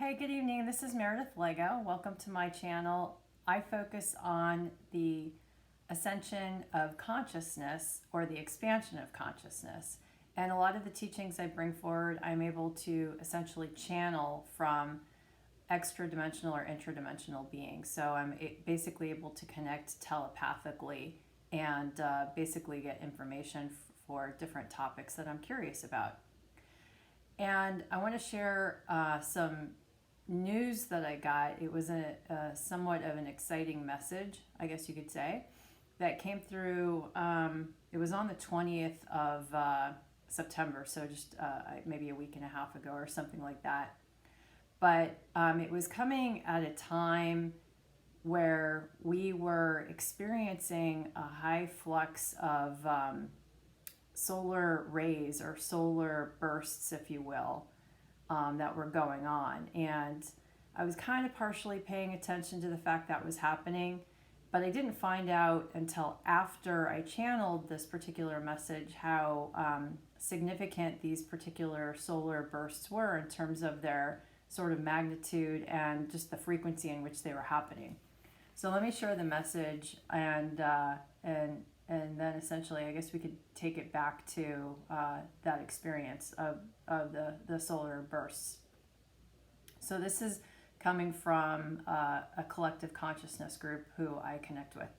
Hey, good evening. This is Meredith Lego. Welcome to my channel. I focus on the ascension of consciousness or the expansion of consciousness. And a lot of the teachings I bring forward, I'm able to essentially channel from extra dimensional or intradimensional beings. So I'm basically able to connect telepathically and basically get information for different topics that I'm curious about. And I want to share some news that I got. It was a somewhat of an exciting message, I guess you could say, that came through. It was on the 20th of September, so just maybe a week and a half ago or something like that. But it was coming at a time where we were experiencing a high flux of solar rays or solar bursts, if you will, that were going on. And I was kind of partially paying attention to the fact that was happening, but I didn't find out until after I channeled this particular message how significant these particular solar bursts were in terms of their sort of magnitude and just the frequency in which they were happening. So let me share the message, and then essentially I guess we could take it back to that experience of the solar bursts. So this is coming from a collective consciousness group who I connect with.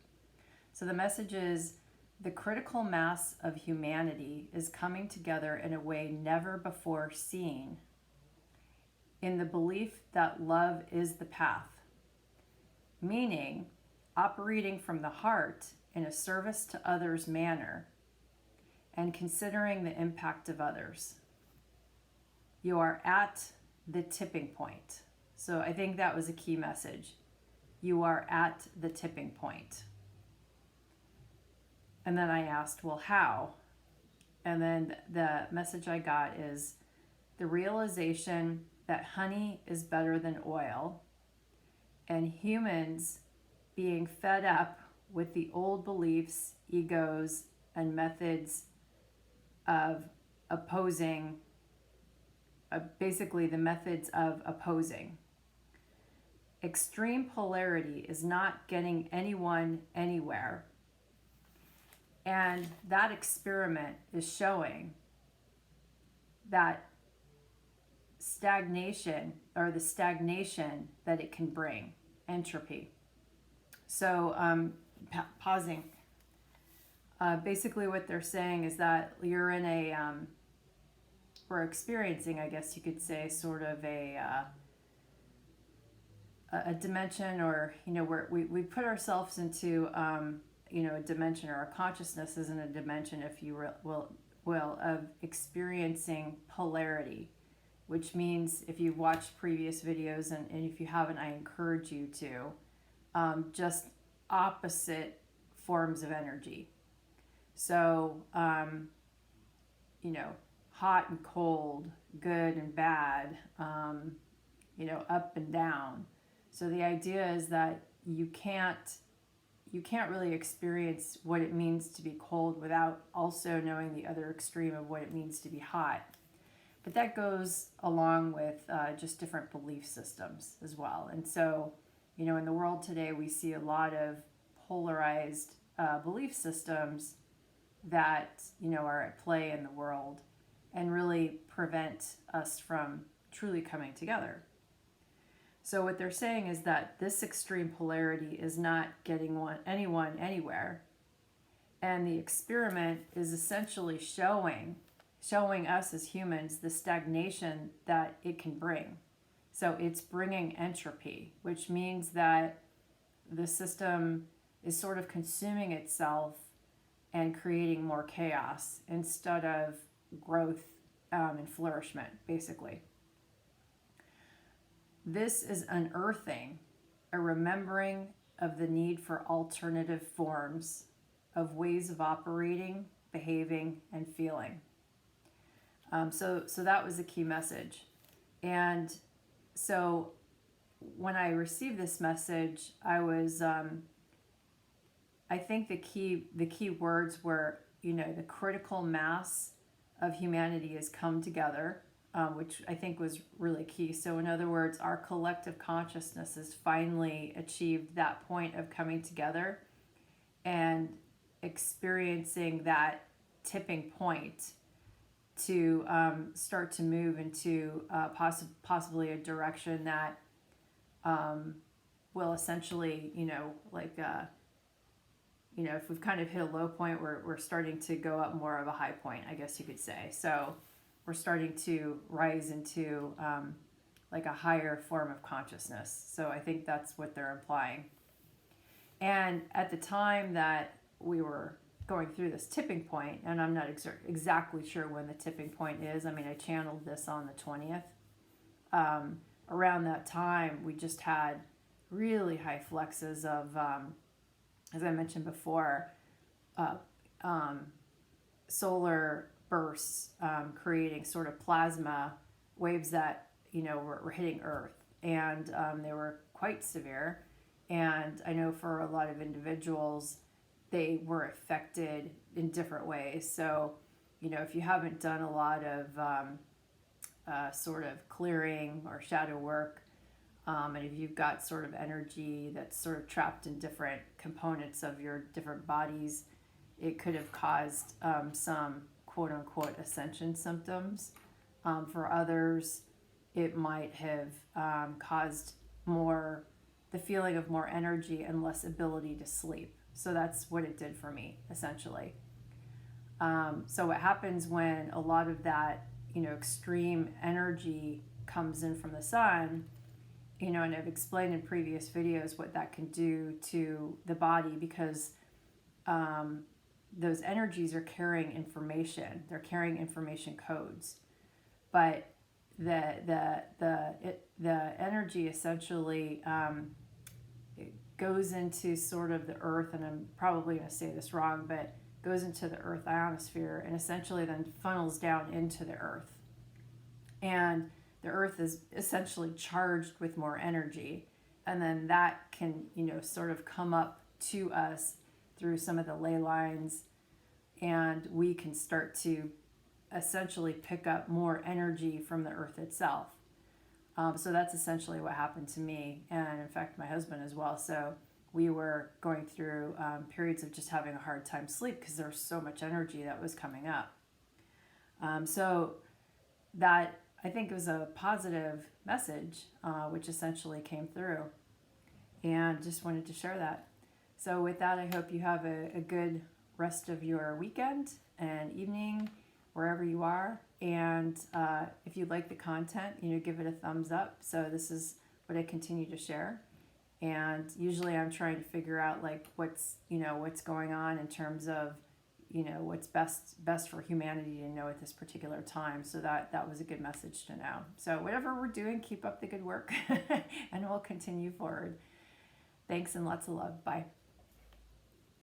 So the message is: the critical mass of humanity is coming together in a way never before seen, in the belief that love is the path, meaning operating from the heart in a service to others manner and considering the impact of others. You are at the tipping point. So I think that was a key message. You are at the tipping point. And then I asked, well, how? And then the message I got is the realization that honey is better than oil, and humans being fed up with the old beliefs, egos, and methods of opposing, basically the methods of opposing. Extreme polarity is not getting anyone anywhere. And that experiment is showing that stagnation, or the stagnation that it can bring, entropy. So pausing. Basically what they're saying is that you're in we're experiencing, I guess you could say, sort of a dimension, or, where we put ourselves into, a dimension, or our consciousness is in a dimension, if you will, of experiencing polarity, which means, if you've watched previous videos, and if you haven't, I encourage you to, just opposite forms of energy. So, hot and cold, good and bad, up and down. So the idea is that you can't really experience what it means to be cold without also knowing the other extreme of what it means to be hot. But that goes along with just different belief systems as well. And so, in the world today, we see a lot of polarized belief systems that, are at play in the world and really prevent us from truly coming together. So what they're saying is that this extreme polarity is not getting anyone anywhere. And the experiment is essentially showing us as humans the stagnation that it can bring. So it's bringing entropy, which means that the system is sort of consuming itself and creating more chaos instead of growth and flourishment, basically. This is unearthing a remembering of the need for alternative forms of ways of operating, behaving, and feeling. So that was a key message. And so when I received this message, I was, I think the key words were, the critical mass of humanity has come together which I think was really key. So, in other words, our collective consciousness has finally achieved that point of coming together and experiencing that tipping point to start to move into possibly a direction that will essentially, if we've kind of hit a low point, we're starting to go up more of a high point, I guess you could say. So we're starting to rise into like a higher form of consciousness. So I think that's what they're implying. And at the time that we were going through this tipping point, and I'm not exactly sure when the tipping point is. I mean, I channeled this on the 20th. Around that time, we just had really high fluxes of, as I mentioned before, solar bursts, creating sort of plasma waves that were hitting Earth, and they were quite severe. And I know for a lot of individuals, they were affected in different ways. So, if you haven't done a lot of sort of clearing or shadow work, and if you've got sort of energy that's sort of trapped in different components of your different bodies, it could have caused some quote unquote ascension symptoms. For others, it might have caused the feeling of more energy and less ability to sleep. So that's what it did for me, essentially. So what happens when a lot of that, extreme energy comes in from the sun, and I've explained in previous videos what that can do to the body, because those energies are carrying information. They're carrying information codes, but the energy essentially it goes into sort of the earth, and I'm probably going to say this wrong, but goes into the earth ionosphere and essentially then funnels down into the earth. And the earth is essentially charged with more energy, and then that can sort of come up to us through some of the ley lines, and we can start to essentially pick up more energy from the earth itself. So that's essentially what happened to me, and in fact my husband as well. So we were going through periods of just having a hard time sleep because there was so much energy that was coming up. So that, I think, was a positive message, which essentially came through, and just wanted to share that. So with that, I hope you have a good rest of your weekend and evening, wherever you are. And if you like the content, give it a thumbs up. So this is what I continue to share. And usually I'm trying to figure out like what's going on in terms of, what's best for humanity to know at this particular time. So that was a good message to know. So whatever we're doing, keep up the good work and we'll continue forward. Thanks and lots of love. Bye.